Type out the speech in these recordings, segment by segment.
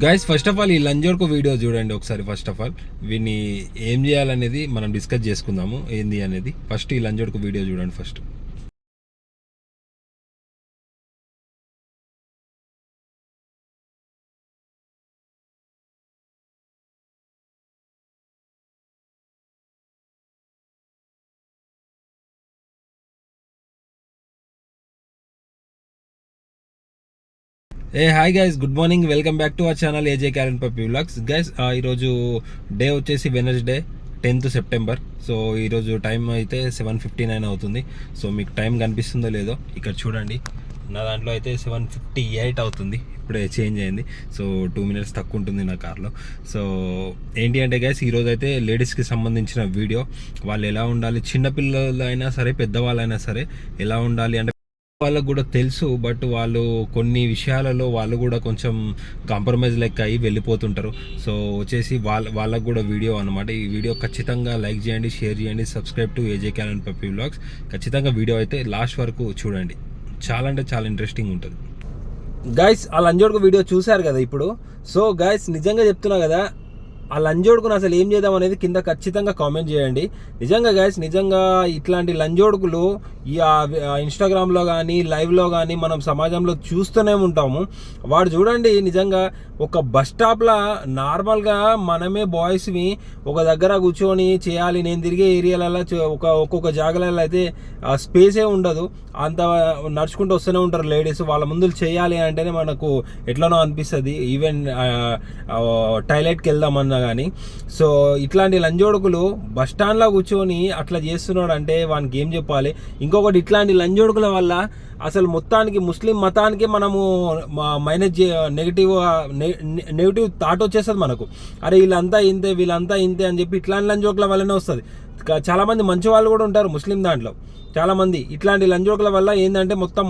Guys first of all ఈ లంజోడ్కు video చూడండి ఒకసారి. ఫస్ట్ ఆఫ్ ఆల్ వీడిని ఏం చేయాలనేది మనం డిస్కస్ చేసుకుందాము, ఏంది అనేది. ఫస్ట్ ఈ లంజోడ్కు వీడియో చూడండి first. Hi guys, good morning, welcome back to our channel ఏజే Karen puppy vlogs. Guys ఈరోజు డే వచ్చేసి వెనస్డే 10th సెప్టెంబర్. సో ఈరోజు టైం అయితే 7:59 అవుతుంది. సో మీకు టైం కనిపిస్తుందో లేదో ఇక్కడ చూడండి. నా దాంట్లో అయితే 7:58 అవుతుంది, ఇప్పుడే చేంజ్ అయింది. సో 2 minutes తక్కువ ఉంటుంది నా కార్లో. సో ఏంటి అంటే గైస్, ఈరోజు అయితే లేడీస్కి సంబంధించిన వీడియో. వాళ్ళు ఎలా ఉండాలి, చిన్నపిల్లలు అయినా సరే పెద్దవాళ్ళైనా సరే ఎలా ఉండాలి అంటే వాళ్ళకు కూడా తెలుసు. బట్ వాళ్ళు కొన్ని విషయాలలో వాళ్ళు కూడా కొంచెం కాంప్రమైజ్ లెక్క అయ్యి వెళ్ళిపోతుంటారు. సో వచ్చేసి వాళ్ళకు కూడా వీడియో అనమాట. ఈ వీడియో ఖచ్చితంగా లైక్ చేయండి, షేర్ చేయండి, subscribe to ఏజే Karen puppy vlogs. ఖచ్చితంగా వీడియో అయితే లాస్ట్ వరకు చూడండి, చాలా అంటే చాలా ఇంట్రెస్టింగ్ ఉంటుంది. గైస్ ఆ లంజోడ్కు వీడియో చూశారు కదా ఇప్పుడు. సో గైస్ నిజంగా చెప్తున్నా కదా, ఆ లంజోడుకును అసలు ఏం చేద్దాం అనేది కింద ఖచ్చితంగా కామెంట్ చేయండి. నిజంగా గైస్, నిజంగా ఇట్లాంటి లంజోడుకులు ఈ ఇన్స్టాగ్రామ్లో కానీ లైవ్లో కానీ మనం సమాజంలో చూస్తూనే ఉంటాము. వాడు చూడండి, నిజంగా ఒక బస్ స్టాప్లో నార్మల్గా మనమే బాయ్స్ని ఒక దగ్గర కూర్చొని చేయాలి. నేను తిరిగే ఏరియాలలో ఒక్కొక్క జాగాలలో అయితే స్పేసే ఉండదు, అంత నడుచుకుంటూ వస్తూనే ఉంటారు లేడీస్. వాళ్ళ ముందు చేయాలి అంటేనే మనకు ఎట్లనో అనిపిస్తుంది, ఈవెన్ టాయిలెట్కి వెళ్దామన్నా కానీ. సో ఇట్లాంటి లంజోడుకులు బస్ స్టాండ్లో కూర్చొని అట్లా చేస్తున్నాడు అంటే వానికి ఏం చెప్పాలి. ఇంకొకటి, ఇట్లాంటి లంజోడుకుల వల్ల అసలు మొత్తానికి ముస్లిం మతానికి మనము మైనస్ నెగిటివ్ థాట్ వచ్చేస్తుంది మనకు. అరే వీళ్ళంతా ఇంతే, వీళ్ళంతా ఇంతే అని చెప్పి ఇట్లాంటి లంజోకుల వల్లనే వస్తుంది. చాలామంది మంచి వాళ్ళు కూడా ఉంటారు ముస్లిం దాంట్లో చాలామంది. ఇట్లాంటి లంజోకుల వల్ల ఏంటంటే మొత్తం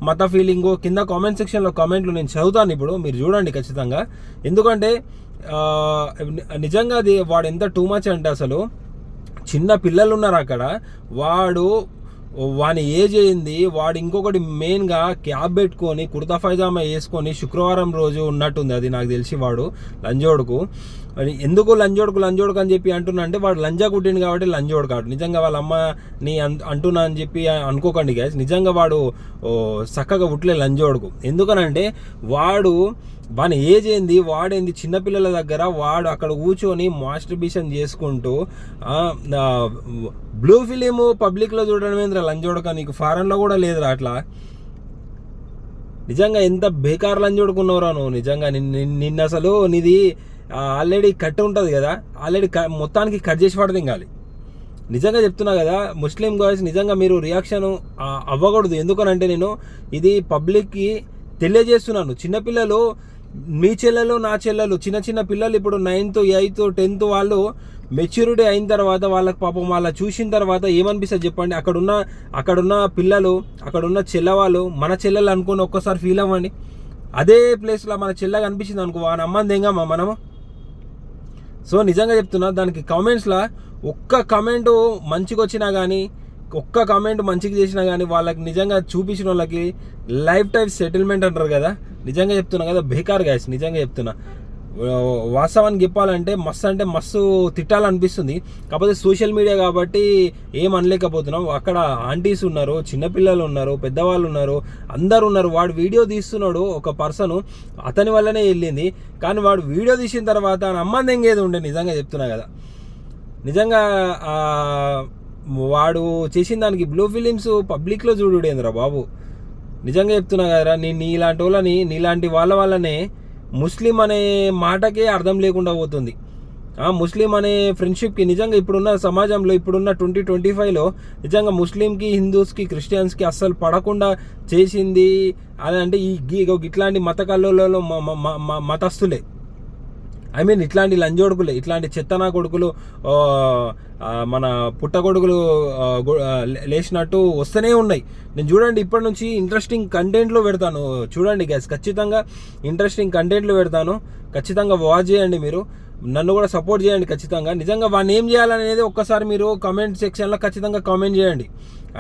మత ఫీలింగు. కింద కామెంట్ సెక్షన్లో కామెంట్లు నేను చదువుతాను ఇప్పుడు, మీరు చూడండి ఖచ్చితంగా. ఎందుకంటే నిజంగా అది వాడు ఎంత టూ మచ్ అంటే, అసలు చిన్న పిల్లలు ఉన్నారు అక్కడ, వాని ఏజ్ అయింది. వాడు ఇంకొకటి మెయిన్గా క్యాబ్ పెట్టుకొని కుర్తా పైజామా వేసుకొని శుక్రవారం రోజు ఉన్నట్టుంది అది నాకు తెలిసి. వాడు లంజోడుకు ఎందుకు లంజోడుకు అని చెప్పి అంటున్నా అంటే, వాడు లంజా కుట్టిండు కాబట్టి లంజోడు కాదు. నిజంగా వాళ్ళ అమ్మని అంటున్నా అని చెప్పి అనుకోకండి గైస్. నిజంగా వాడు చక్కగా పుట్టలే లంజోడుకు. ఎందుకనంటే వాని ఏజ్ ఏంది, వాడేంది, చిన్నపిల్లల దగ్గర వాడు అక్కడ కూర్చొని మాస్టర్బేషన్ చేసుకుంటూ బ్లూ ఫిలిం పబ్లిక్లో చూడడం ఏంద్రా లంజోడక, నీకు ఫారెన్లో కూడా లేదురా అట్లా. నిజంగా ఎంత బేకార్ లంజోడుకున్నావురా నువ్వు. నిజంగా నిన్న అసలు నీది ఆల్రెడీ కట్ ఉంటుంది కదా, ఆల్రెడీ మొత్తానికి కట్ చేసి పడదు ఇంకాలి. నిజంగా చెప్తున్నా కదా ముస్లిం గాయ్స్, నిజంగా మీరు రియాక్షన్ అవ్వకూడదు. ఎందుకనంటే నేను ఇది పబ్లిక్కి తెలియజేస్తున్నాను. చిన్నపిల్లలు, మీ చెల్లెలు నా చెల్లెలు, చిన్న పిల్లలు ఇప్పుడు 9th 8th 10th వాళ్ళు మెచ్యూరిటీ అయిన తర్వాత వాళ్ళకి పాపం వాళ్ళ చూసిన తర్వాత ఏమనిపిస్తుంది చెప్పండి. అక్కడున్న పిల్లలు, అక్కడున్న చెల్లెవాళ్ళు మన చెల్లెలు అనుకుని ఒక్కసారి ఫీల్ అవ్వండి. అదే ప్లేస్లో మన చెల్లెగా అనిపించింది అనుకో, ఆ నమ్మని ఎంగమ్మా మనము. సో నిజంగా చెప్తున్నా, దానికి కామెంట్స్లో ఒక్క కామెంట్ మంచిగా వచ్చినా కానీ, ఒక్క కామెంట్ మంచిగా చేసినా కానీ వాళ్ళకి నిజంగా చూపించిన వాళ్ళకి లైఫ్ టైం సెటిల్మెంట్ అంటారు కదా. నిజంగా చెప్తున్నా కదా, బేకార్ గాయస్. నిజంగా చెప్తున్నా, వాస్తవానికి చెప్పాలంటే మస్తు అంటే మస్తు తిట్టాలనిపిస్తుంది. కాకపోతే సోషల్ మీడియా కాబట్టి ఏం అనలేకపోతున్నాం. అక్కడ ఆంటీస్ ఉన్నారు, చిన్నపిల్లలు ఉన్నారు, పెద్దవాళ్ళు ఉన్నారు, అందరు ఉన్నారు. వాడు వీడియో తీస్తున్నాడు ఒక పర్సన్, అతని వల్లనే వెళ్ళింది. కానీ వాడు వీడియో తీసిన తర్వాత అమ్మంది ఎంగేది ఉండే. నిజంగా చెప్తున్నా కదా, నిజంగా వాడు చేసిన దానికి బ్లూ ఫిలిమ్స్ పబ్లిక్లో చూడుడేంద్రా బాబు. నిజంగా చెప్తున్నా కదరా, నీలాంటి వాళ్ళని, నీలాంటి వల్లనే ముస్లిం అనే మాటకే అర్థం లేకుండా పోతుంది. ముస్లిం అనే ఫ్రెండ్షిప్కి నిజంగా ఇప్పుడున్న సమాజంలో, ఇప్పుడున్న 2025లో నిజంగా ముస్లింకి, హిందూస్కి, క్రిస్టియన్స్కి అస్సలు పడకుండా చేసింది అదంటే ఇట్లాంటి మత కల్లోలలో మతస్థులే. ఐ మీన్ ఇట్లాంటి లంజోడుకులే, ఇట్లాంటి చెత్తనా కొడుకులు, మన పుట్టగొడుగులు లేచినట్టు వస్తూనే ఉన్నాయి. నేను చూడండి ఇప్పటి నుంచి ఇంట్రెస్టింగ్ కంటెంట్లో పెడతాను. చూడండి గైస్, ఖచ్చితంగా ఇంట్రెస్టింగ్ కంటెంట్లు పెడతాను. ఖచ్చితంగా వాచ్ చేయండి, మీరు నన్ను కూడా సపోర్ట్ చేయండి ఖచ్చితంగా. నిజంగా వాడిని ఏం చేయాలనేది ఒక్కసారి మీరు కామెంట్ సెక్షన్లో ఖచ్చితంగా కామెంట్ చేయండి.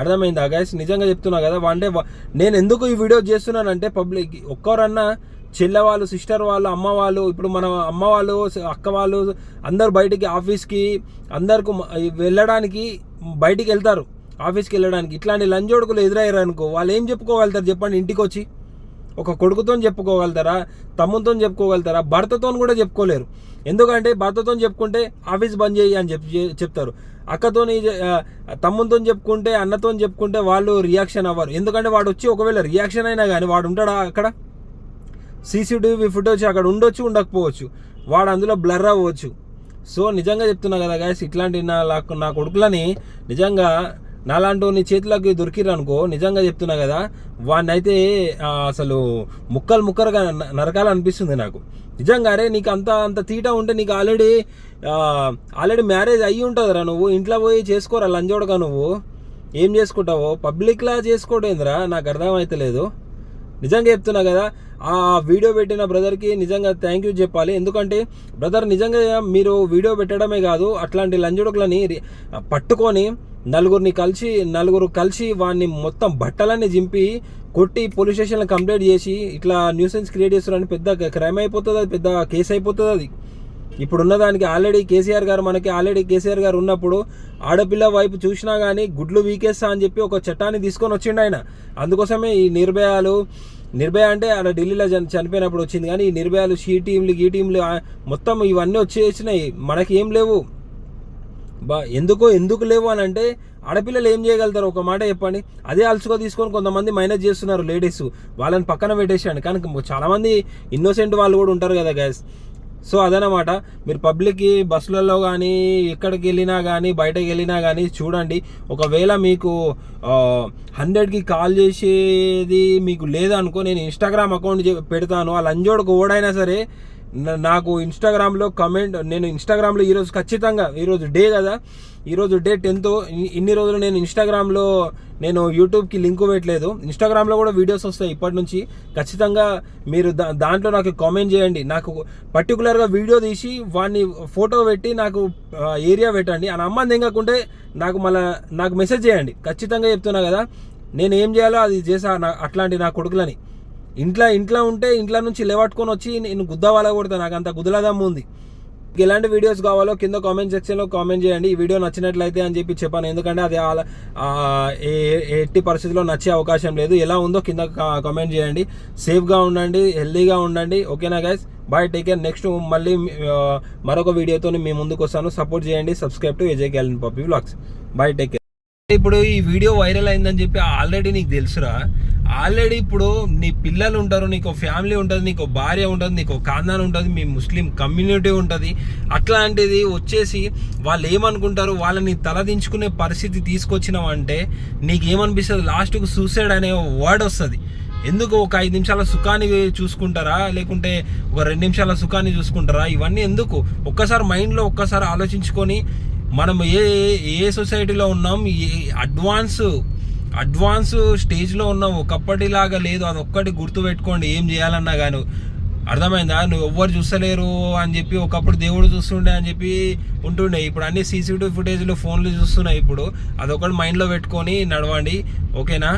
అర్థమైందా గైస్? నిజంగా చెప్తున్నా కదా. అంటే నేను ఎందుకు ఈ వీడియో చేస్తున్నానంటే, పబ్లిక్ ఒక్కరన్నా చెల్లె వాళ్ళు, సిస్టర్ వాళ్ళు, అమ్మ వాళ్ళు, ఇప్పుడు మన అమ్మ వాళ్ళు, అక్క వాళ్ళు అందరు బయటికి ఆఫీస్కి అందరికి వెళ్ళడానికి బయటికి వెళ్తారు, ఆఫీస్కి వెళ్ళడానికి. ఇట్లాంటి లంజోడుకులు ఎదురయ్యారు అనుకో, వాళ్ళు ఏం చెప్పుకోగలుగుతారు చెప్పండి? ఇంటికి వచ్చి ఒక కొడుకుతో చెప్పుకోగలుగుతారా, తమ్ముతో చెప్పుకోగలుగుతారా? భర్తతో కూడా చెప్పుకోలేరు. ఎందుకంటే భర్తతో చెప్పుకుంటే ఆఫీస్ బంద్ చేయి అని చెప్తారు. అక్కతోని తమ్ముతో చెప్పుకుంటే, అన్నతో చెప్పుకుంటే వాళ్ళు రియాక్షన్ అవ్వరు. ఎందుకంటే వాడు వచ్చి ఒకవేళ రియాక్షన్ అయినా కానీ వాడు ఉంటాడా అక్కడ? సీసీటీవీ ఫుటేజ్ అక్కడ ఉండొచ్చు, ఉండకపోవచ్చు, వాడు అందులో బ్లర్ అవ్వచ్చు. సో నిజంగా చెప్తున్నా కదా గైస్, ఇట్లాంటి నా కొడుకులని నిజంగా నాలాంటి నీ చేతులకి దొరికిరనుకో, నిజంగా చెప్తున్నా కదా, వాడిని అయితే అసలు ముక్కలుగా నరకాలనిపిస్తుంది నాకు. నిజంగా అరే నీకు అంత తీట ఉంటే నీకు ఆల్రెడీ మ్యారేజ్ అయ్యి ఉంటుందిరా, నువ్వు ఇంట్లో పోయి చేసుకోరా లంజోడగా. నువ్వు ఏం చేసుకుంటావో పబ్లిక్లా చేసుకోవడేందిరా, నాకు అర్థమైతలేదు. నిజంగా చెప్తున్నా కదా, ఆ వీడియో పెట్టిన బ్రదర్కి నిజంగా థ్యాంక్ యూ చెప్పాలి. ఎందుకంటే బ్రదర్ నిజంగా మీరు వీడియో పెట్టడమే కాదు, అట్లాంటి లంజుడుకులని పట్టుకొని నలుగురు కలిసి వాడిని మొత్తం బట్టలన్నీ జింపి కొట్టి పోలీస్ స్టేషన్లో కంప్లైంట్ చేసి ఇట్లా న్యూసెన్స్ క్రియేట్ చేస్తున్నారని పెద్ద క్రైమ్ అయిపోతుంది, అది పెద్ద కేసు అయిపోతుంది. అది ఇప్పుడున్న దానికి ఆల్రెడీ కేసీఆర్ గారు ఉన్నప్పుడు ఆడపిల్ల వైపు చూసినా కానీ గుడ్లు వీకేస్తా అని చెప్పి ఒక చట్టాన్ని తీసుకొని వచ్చిండు ఆయన. అందుకోసమే ఈ నిర్భయ అంటే అలా ఢిల్లీలో చనిపోయినప్పుడు వచ్చింది. కానీ ఈ నిర్భయాలు, ఈ టీంలు మొత్తం ఇవన్నీ వచ్చేసినాయి, మనకి ఏం లేవు. ఎందుకు లేవు అని అంటే ఆడపిల్లలు ఏం చేయగలుగుతారు ఒక మాట చెప్పండి. అదే అలసుగా తీసుకొని కొంతమంది మైనస్ చేస్తున్నారు లేడీస్, వాళ్ళని పక్కన పెట్టేసాడు. కానీ చాలామంది ఇన్నోసెంట్ వాళ్ళు కూడా ఉంటారు కదా గైస్. సో అదనమాట, మీరు పబ్లిక్కి బస్సులలో కానీ ఎక్కడికి వెళ్ళినా కానీ బయటకు వెళ్ళినా కానీ చూడండి. ఒకవేళ మీకు 100కి కాల్ చేసేది మీకు లేదనుకో, నేను ఇన్స్టాగ్రామ్ అకౌంట్ పెడతాను. ఆ లంజోడుకు ఓడైనా సరే నాకు ఇన్స్టాగ్రామ్లో నేను ఇన్స్టాగ్రామ్లో ఈరోజు ఖచ్చితంగా, ఈరోజు డే కదా, ఈరోజు డే 10th. ఇన్ని రోజులు నేను ఇన్స్టాగ్రామ్లో యూట్యూబ్కి లింక్ పెట్టలేదు. ఇన్స్టాగ్రామ్లో కూడా వీడియోస్ వస్తాయి ఇప్పటి నుంచి. ఖచ్చితంగా మీరు దాంట్లో నాకు కామెంట్ చేయండి. నాకు పర్టికులర్గా వీడియో తీసి వాడిని ఫోటో పెట్టి నాకు ఏరియా పెట్టండి. అని అమ్మాయి ఎంగకుంటే నాకు మెసేజ్ చేయండి. ఖచ్చితంగా చెప్తున్నా కదా, నేను ఏం చేయాలో అది చేసా అట్లాంటి నా కొడుకులని. ఇంట్లో ఉంటే ఇంట్లో నుంచి లేవట్టుకొని వచ్చి నేను గుద్దవాలా కొడతా, నాకు అంత గుద్దలదమ్ము ఉంది. ఎలాంటి వీడియోస్ కావాలో కింద కామెంట్ సెక్షన్లో కామెంట్ చేయండి. ఈ వీడియో నచ్చినట్లయితే అని చెప్పాను, ఎందుకంటే అది ఎట్టి పరిస్థితుల్లో నచ్చే అవకాశం లేదు. ఎలా ఉందో కింద కామెంట్ చేయండి. సేఫ్గా ఉండండి, హెల్దీగా ఉండండి. ఓకేనా guys, bye, take care. Next మళ్ళీ మరొక వీడియోతో మీ ముందుకు వస్తాను. సపోర్ట్ చేయండి. Subscribe to AJ Callen puppy vlogs. Bye, take care. ఇప్పుడు ఈ వీడియో వైరల్ అయిందని చెప్పి ఆల్రెడీ నీకు తెలుసురా. ఆల్రెడీ ఇప్పుడు నీ పిల్లలు ఉంటారు, నీకు ఫ్యామిలీ ఉంటుంది, నీకు భార్య ఉంటుంది, నీకు ఖాందాన్ ఉంటుంది, మీ ముస్లిం కమ్యూనిటీ ఉంటుంది. అట్లాంటిది వచ్చేసి వాళ్ళు ఏమనుకుంటారు, వాళ్ళని తలదించుకునే పరిస్థితి తీసుకొచ్చినావంటే నీకేమనిపిస్తుంది? లాస్ట్కు సూసైడ్ అనే వర్డ్ వస్తుంది. ఎందుకు? ఒక 5 నిమిషాల సుఖాన్ని చూసుకుంటారా, లేకుంటే ఒక 2 నిమిషాల సుఖాన్ని చూసుకుంటారా? ఇవన్నీ ఎందుకు? ఒక్కసారి మైండ్లో ఆలోచించుకొని మనం ఏ సొసైటీలో ఉన్నాం, అడ్వాన్స్ స్టేజ్లో ఉన్నాం. ఒకప్పటిలాగా లేదు, అదొక్కటి గుర్తుపెట్టుకోండి. ఏం చేయాలన్నా కానీ అర్థమైందా? నువ్వు ఎవ్వరు చూస్తలేరు అని చెప్పి, ఒకప్పుడు దేవుడు చూస్తుండే అని చెప్పి ఉంటుండే. ఇప్పుడు అన్ని సీసీటీవీ ఫుటేజ్లు ఫోన్లు చూస్తున్నాయి. ఇప్పుడు అదొకటి మైండ్లో పెట్టుకొని నడవండి. ఓకేనా?